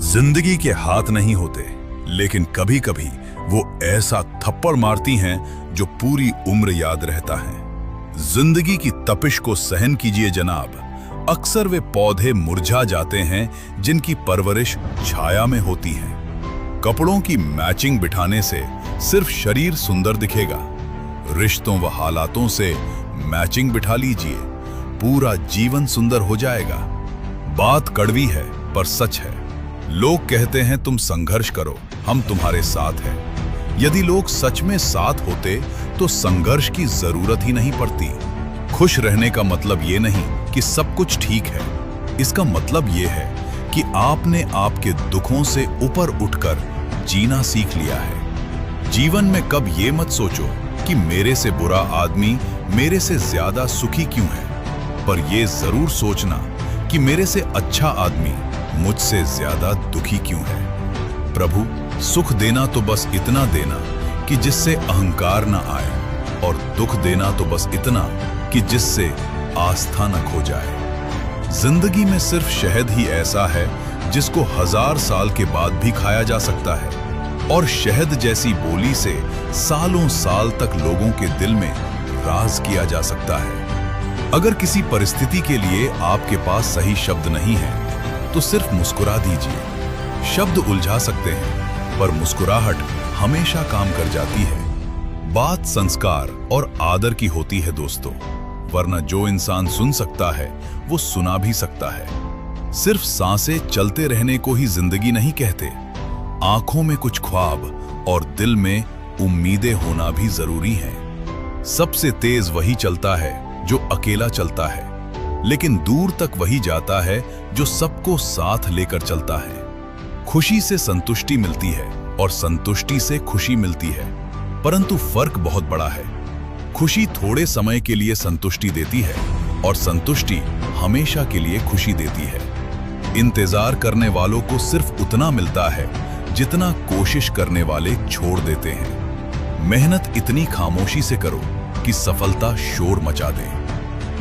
जिंदगी के हाथ नहीं होते, लेकिन कभी कभी वो ऐसा थप्पड़ मारती हैं जो पूरी उम्र याद रहता है। जिंदगी की तपिश को सहन कीजिए जनाब। अक्सर वे पौधे मुरझा जाते हैं जिनकी परवरिश छाया में होती है। कपड़ों की मैचिंग बिठाने से सिर्फ शरीर सुंदर दिखेगा, रिश्तों व हालातों से मैचिंग बिठा लीजिए, पूरा जीवन सुंदर हो जाएगा। बात कड़वी है पर सच है। लोग कहते हैं तुम संघर्ष करो, हम तुम्हारे साथ हैं। यदि लोग सच में साथ होते तो संघर्ष की जरूरत ही नहीं पड़ती। खुश रहने का मतलब ये नहीं कि सब कुछ ठीक है, इसका मतलब ये है कि आपने आपके दुखों से ऊपर उठकर जीना सीख लिया है। जीवन में कब ये मत सोचो कि मेरे से बुरा आदमी मेरे से ज्यादा सुखी क्यों है, पर ये जरूर सोचना कि मेरे से अच्छा आदमी मुझसे ज्यादा दुखी क्यों है। प्रभु, सुख देना तो बस इतना देना कि जिससे अहंकार न आए, और दुख देना तो बस इतना कि जिससे आस्था न खो जाए। जिंदगी में सिर्फ शहद ही ऐसा है जिसको 1000 साल के बाद भी खाया जा सकता है, और शहद जैसी बोली से सालों साल तक लोगों के दिल में राज किया जा सकता है। अगर किसी परिस्थिति के लिए आपके पास सही शब्द नहीं है तो सिर्फ मुस्कुरा दीजिए। शब्द उलझा सकते हैं पर मुस्कुराहट हमेशा काम कर जाती है। बात संस्कार और आदर की होती है दोस्तों, वरना जो इंसान सुन सकता है वो सुना भी सकता है। सिर्फ सांसें चलते रहने को ही जिंदगी नहीं कहते। आंखों में कुछ ख्वाब और दिल में उम्मीदें होना भी जरूरी है। सबसे तेज वही चलता है जो अकेला चलता है, लेकिन दूर तक वही जाता है जो सबको साथ लेकर चलता है। खुशी से संतुष्टि मिलती है और संतुष्टि से खुशी मिलती है, परंतु फर्क बहुत बड़ा है। खुशी थोड़े समय के लिए संतुष्टि देती है और संतुष्टि हमेशा के लिए खुशी देती है। इंतजार करने वालों को सिर्फ उतना मिलता है जितना कोशिश करने वाले छोड़ देते हैं। मेहनत इतनी खामोशी से करो कि सफलता शोर मचा दे।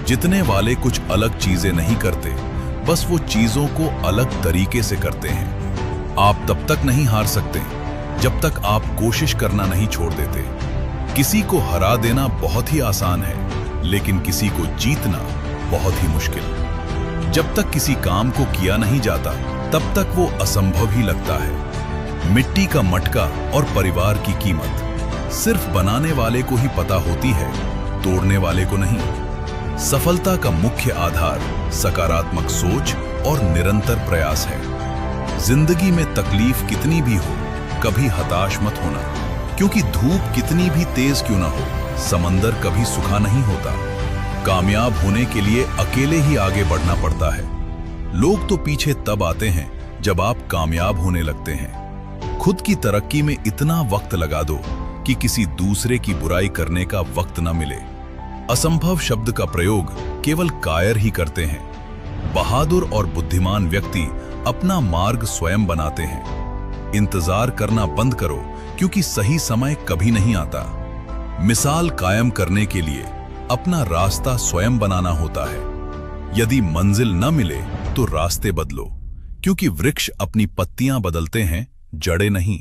जितने वाले कुछ अलग चीजें नहीं करते, बस वो चीजों को अलग तरीके से करते हैं। आप तब तक नहीं हार सकते जब तक आप कोशिश करना नहीं छोड़ देते। किसी को हरा देना बहुत ही आसान है, लेकिन किसी को जीतना बहुत ही मुश्किल। जब तक किसी काम को किया नहीं जाता तब तक वो असंभव ही लगता है। मिट्टी का मटका और परिवार की कीमत सिर्फ बनाने वाले को ही पता होती है, तोड़ने वाले को नहीं। सफलता का मुख्य आधार सकारात्मक सोच और निरंतर प्रयास है। जिंदगी में तकलीफ कितनी भी हो, कभी हताश मत होना, क्योंकि धूप कितनी भी तेज क्यों ना हो, समंदर कभी सूखा नहीं होता। कामयाब होने के लिए अकेले ही आगे बढ़ना पड़ता है। लोग तो पीछे तब आते हैं जब आप कामयाब होने लगते हैं। खुद की तरक्की में इतना वक्त लगा दो कि किसी दूसरे की बुराई करने का वक्त न मिले। असंभव शब्द का प्रयोग केवल कायर ही करते हैं। बहादुर और बुद्धिमान व्यक्ति अपना मार्ग स्वयं बनाते हैं। इंतजार करना बंद करो, क्योंकि सही समय कभी नहीं आता। मिसाल कायम करने के लिए अपना रास्ता स्वयं बनाना होता है। यदि मंजिल न मिले तो रास्ते बदलो, क्योंकि वृक्ष अपनी पत्तियां बदलते हैं, जड़ें नहीं।